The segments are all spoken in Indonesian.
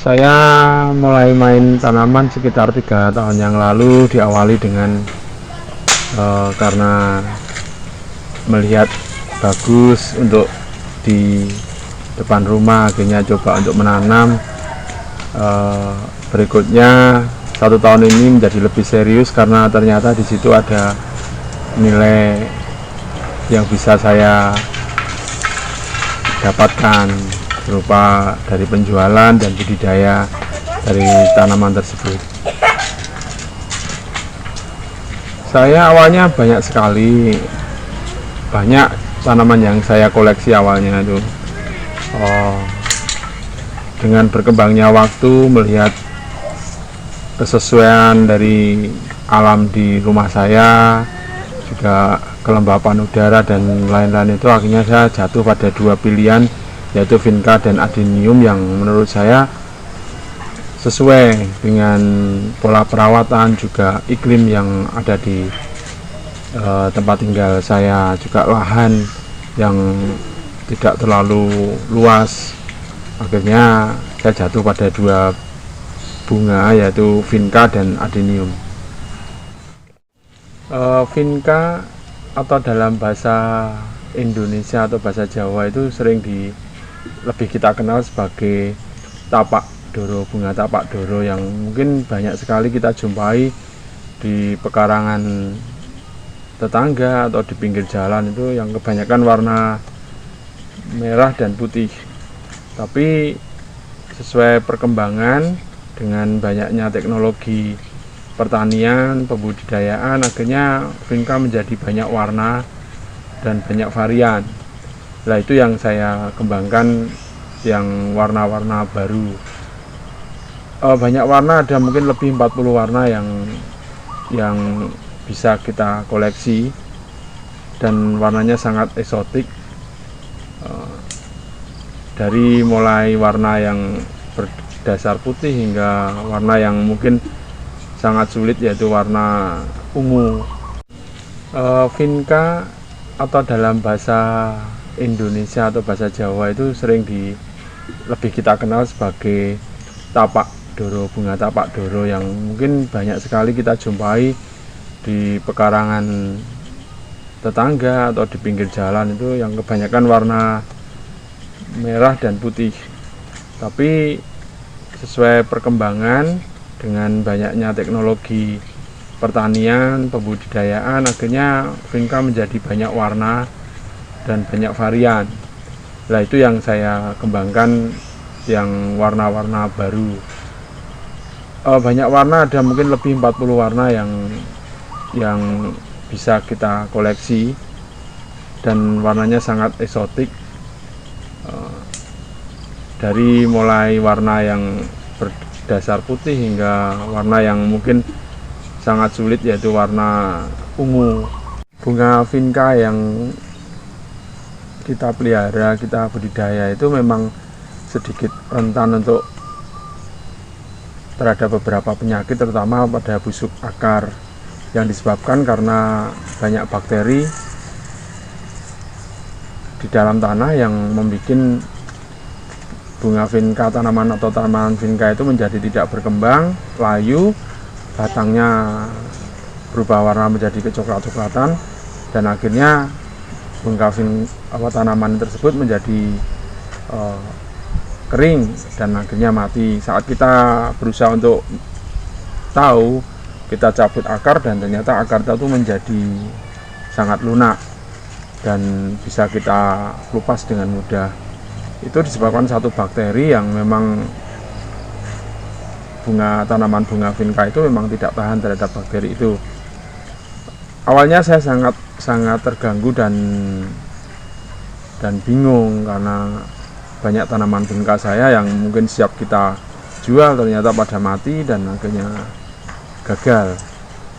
Saya mulai main tanaman sekitar 3 tahun yang lalu, diawali dengan karena melihat bagus untuk di depan rumah, akhirnya coba untuk menanam. Berikutnya 1 tahun ini menjadi lebih serius karena ternyata di situ ada nilai yang bisa saya dapatkan berupa dari penjualan dan budidaya dari tanaman tersebut. Saya awalnya banyak sekali, banyak tanaman yang saya koleksi awalnya itu. Dengan berkembangnya waktu, melihat kesesuaian dari alam di rumah saya, juga kelembapan udara dan lain-lain, itu akhirnya saya jatuh pada 2 pilihan, yaitu vinca dan adenium, yang menurut saya sesuai dengan pola perawatan juga iklim yang ada di tempat tinggal saya, juga lahan yang tidak terlalu luas. Akhirnya saya jatuh pada 2 bunga, yaitu vinca dan adenium. Vinca atau dalam bahasa Indonesia atau bahasa Jawa itu lebih kita kenal sebagai tapak doro, bunga tapak doro, yang mungkin banyak sekali kita jumpai di pekarangan tetangga atau di pinggir jalan, itu yang kebanyakan warna merah dan putih. Tapi sesuai perkembangan dengan banyaknya teknologi pertanian, pembudidayaan, akhirnya vinca menjadi banyak warna dan banyak varian. Nah, itu yang saya kembangkan, yang warna-warna baru. Banyak warna, ada mungkin lebih 40 warna yang bisa kita koleksi, dan warnanya sangat eksotik. Dari mulai warna yang berdasar putih hingga warna yang mungkin sangat sulit, yaitu warna ungu. Vinca atau dalam bahasa Indonesia atau bahasa Jawa itu lebih kita kenal sebagai tapak doro, bunga tapak doro, yang mungkin banyak sekali kita jumpai di pekarangan tetangga atau di pinggir jalan, itu yang kebanyakan warna merah dan putih. Tapi sesuai perkembangan dengan banyaknya teknologi pertanian, pembudidayaan, akhirnya vinca menjadi banyak warna dan banyak varian. Nah, itu yang saya kembangkan, yang warna-warna baru. Banyak warna, ada mungkin lebih 40 warna yang bisa kita koleksi, dan warnanya sangat eksotik. Dari mulai warna yang berdasar putih hingga warna yang mungkin sangat sulit, yaitu warna ungu. Bunga vinca yang kita pelihara, kita budidaya, itu memang sedikit rentan terhadap beberapa penyakit, terutama pada busuk akar, yang disebabkan karena banyak bakteri di dalam tanah yang membuat bunga vinca, tanaman vinca itu menjadi tidak berkembang, layu, batangnya berubah warna menjadi kecoklat-coklatan, dan akhirnya tanaman tersebut menjadi kering dan akhirnya mati. Saat kita berusaha untuk tahu, kita cabut akar, dan ternyata akar itu menjadi sangat lunak dan bisa kita kupas dengan mudah. Itu disebabkan satu bakteri yang memang tanaman bunga vinca itu memang tidak tahan terhadap bakteri itu. Awalnya saya sangat terganggu dan bingung, karena banyak tanaman vinca saya yang mungkin siap kita jual, ternyata pada mati dan akhirnya gagal.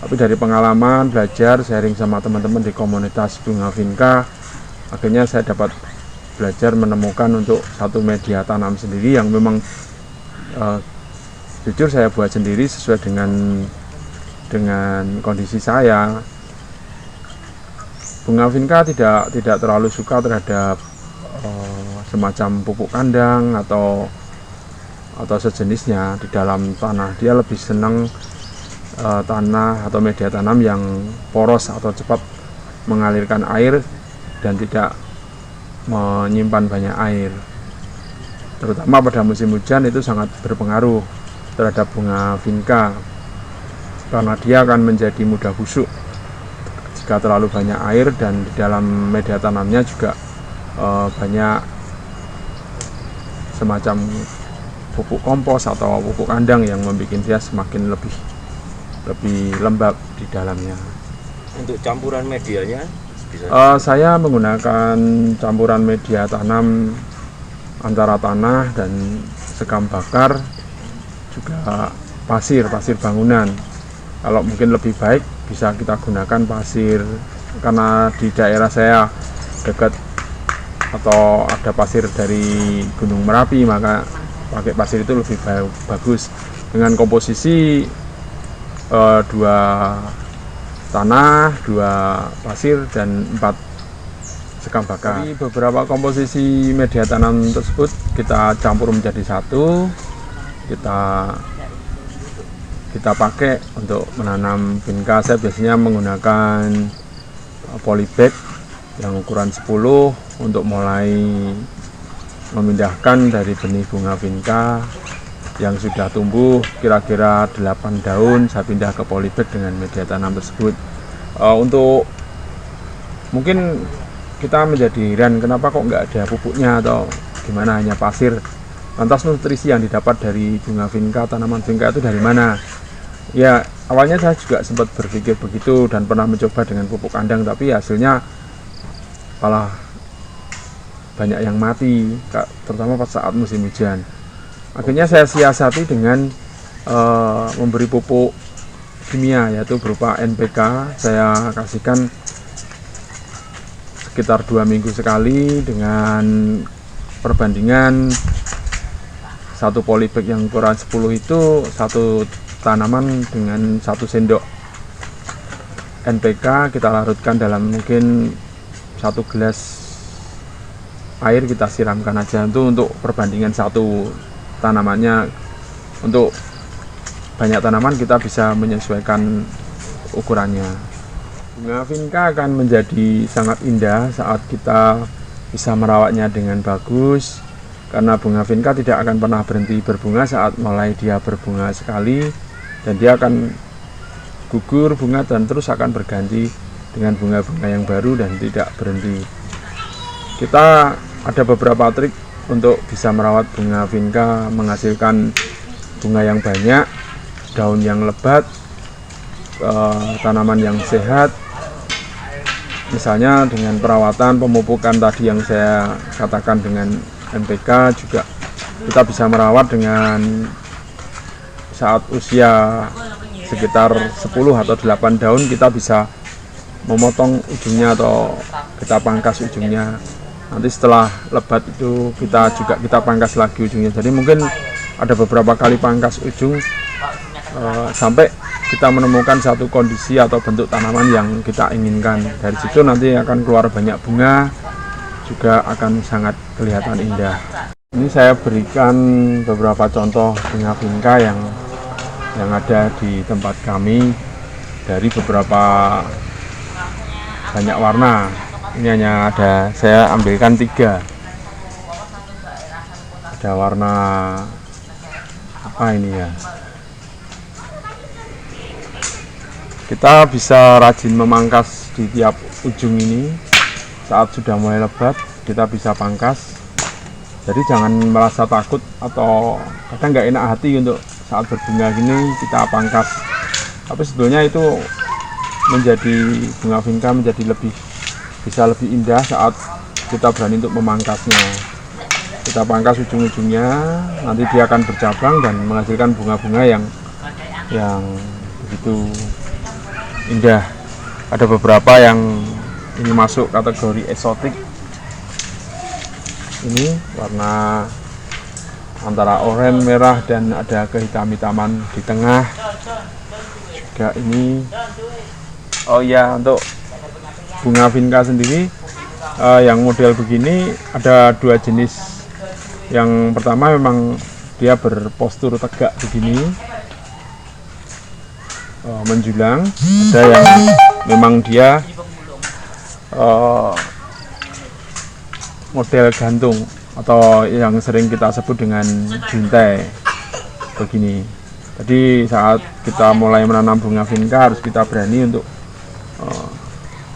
Tapi dari pengalaman, belajar, sharing sama teman-teman di komunitas bunga vinca, akhirnya saya dapat belajar menemukan untuk satu media tanam sendiri yang memang jujur saya buat sendiri sesuai dengan kondisi saya. Bunga vinca tidak terlalu suka terhadap semacam pupuk kandang atau atau sejenisnya di dalam tanah. Dia lebih senang tanah atau media tanam yang poros atau cepat mengalirkan air dan tidak menyimpan banyak air. Terutama pada musim hujan itu sangat berpengaruh terhadap bunga vinca, karena dia akan menjadi mudah busuk jika terlalu banyak air, dan di dalam media tanamnya juga banyak semacam pupuk kompos atau pupuk kandang yang membuat dia semakin lebih lembab di dalamnya. Untuk campuran medianya saya menggunakan campuran media tanam antara tanah dan sekam bakar, juga pasir bangunan. Kalau mungkin lebih baik bisa kita gunakan pasir, karena di daerah saya dekat atau ada pasir dari Gunung Merapi, maka pakai pasir itu lebih bagus, dengan komposisi 2 tanah, 2 pasir, dan 4 sekam bakar. Jadi beberapa komposisi media tanam tersebut kita campur menjadi satu, kita pakai untuk menanam vinca. Saya biasanya menggunakan polybag yang ukuran 10 untuk mulai memindahkan dari benih bunga vinca yang sudah tumbuh kira-kira 8 daun. Saya pindah ke polybag dengan media tanam tersebut. Untuk mungkin kita menjadi heran kenapa kok nggak ada pupuknya atau gimana, hanya pasir. Lantas nutrisi yang didapat dari bunga vinca, tanaman vinca itu dari mana? Ya, awalnya saya juga sempat berpikir begitu dan pernah mencoba dengan pupuk kandang, tapi hasilnya malah banyak yang mati, terutama pada saat musim hujan. Akhirnya saya siasati dengan memberi pupuk kimia, yaitu berupa NPK. Saya kasihkan sekitar 2 minggu sekali, dengan perbandingan satu polybag yang ukuran 10 itu satu tanaman dengan 1 sendok NPK kita larutkan dalam mungkin 1 gelas air, kita siramkan aja. Itu untuk perbandingan satu tanamannya. Untuk banyak tanaman kita bisa menyesuaikan ukurannya. Bunga vinca akan menjadi sangat indah saat kita bisa merawatnya dengan bagus, karena bunga vinca tidak akan pernah berhenti berbunga saat mulai dia berbunga sekali, dan dia akan gugur bunga dan terus akan berganti dengan bunga-bunga yang baru dan tidak berhenti. Kita ada beberapa trik untuk bisa merawat bunga vinca menghasilkan bunga yang banyak, daun yang lebat, tanaman yang sehat. Misalnya dengan perawatan pemupukan tadi yang saya katakan dengan NPK, juga kita bisa merawat dengan saat usia sekitar 10 atau 8 daun kita bisa memotong ujungnya atau kita pangkas ujungnya. Nanti setelah lebat itu kita pangkas lagi ujungnya. Jadi mungkin ada beberapa kali pangkas ujung sampai kita menemukan satu kondisi atau bentuk tanaman yang kita inginkan. Dari situ nanti akan keluar banyak bunga, juga akan sangat kelihatan indah. Ini saya berikan beberapa contoh bunga vinca yang ada di tempat kami dari beberapa banyak warna. Ini hanya saya ambilkan 3. Ada warna apa ini ya? Kita bisa rajin memangkas di tiap ujung ini. Saat sudah mulai lebat kita bisa pangkas. Jadi jangan merasa takut atau kadang nggak enak hati untuk saat berbunga gini kita pangkas. Tapi sebetulnya itu menjadi bunga vinca menjadi bisa lebih indah saat kita berani untuk memangkasnya. Kita pangkas ujung-ujungnya, nanti dia akan bercabang dan menghasilkan bunga-bunga yang begitu indah. Ada beberapa yang ini masuk kategori eksotik. Ini warna antara oranye, merah, dan ada kehitam-hitaman di tengah. Juga ini, oh ya, untuk bunga vinca sendiri yang model begini ada 2 jenis. Yang pertama memang dia berpostur tegak begini, menjulang. Ada yang memang dia model gantung atau yang sering kita sebut dengan juntai begini. Jadi saat kita mulai menanam bunga vinca harus kita berani untuk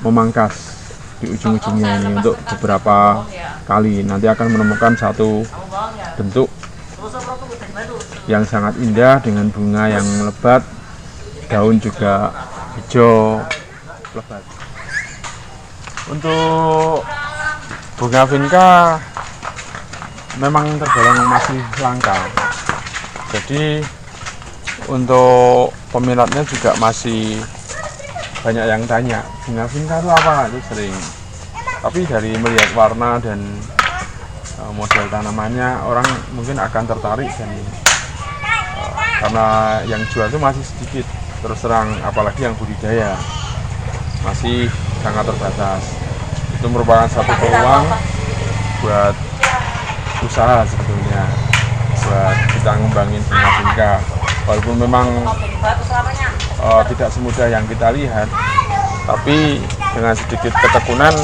memangkas di ujung-ujungnya ini untuk beberapa kali. Nanti akan menemukan satu bentuk yang sangat indah dengan bunga yang lebat, daun juga hijau lebat. Untuk bunga vinca memang tergolong masih langka, jadi untuk peminatnya juga masih banyak yang tanya bunga vinca itu apa, itu sering. Tapi dari melihat warna dan model tanamannya, orang mungkin akan tertarik, dan karena yang jual itu masih sedikit, terus terang, apalagi yang budidaya masih sangat terbatas. Itu merupakan satu peluang buat usaha sebetulnya, buat kita ngembangin bunga vinca. Walaupun memang tidak semudah yang kita lihat, tapi dengan sedikit ketekunan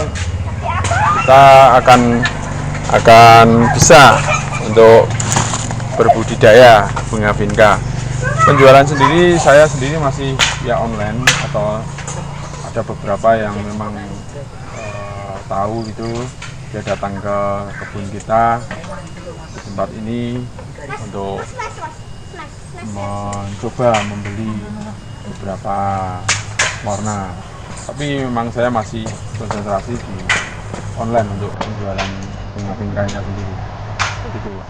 kita akan bisa untuk berbudidaya bunga vinca. Penjualan sendiri, saya sendiri masih via online, atau ada beberapa yang memang tahu gitu, dia datang ke kebun kita di tempat ini untuk mencoba membeli beberapa warna. Tapi memang saya masih konsentrasi di online untuk penjualan bunga vinca-nya sendiri. Begitu, Pak.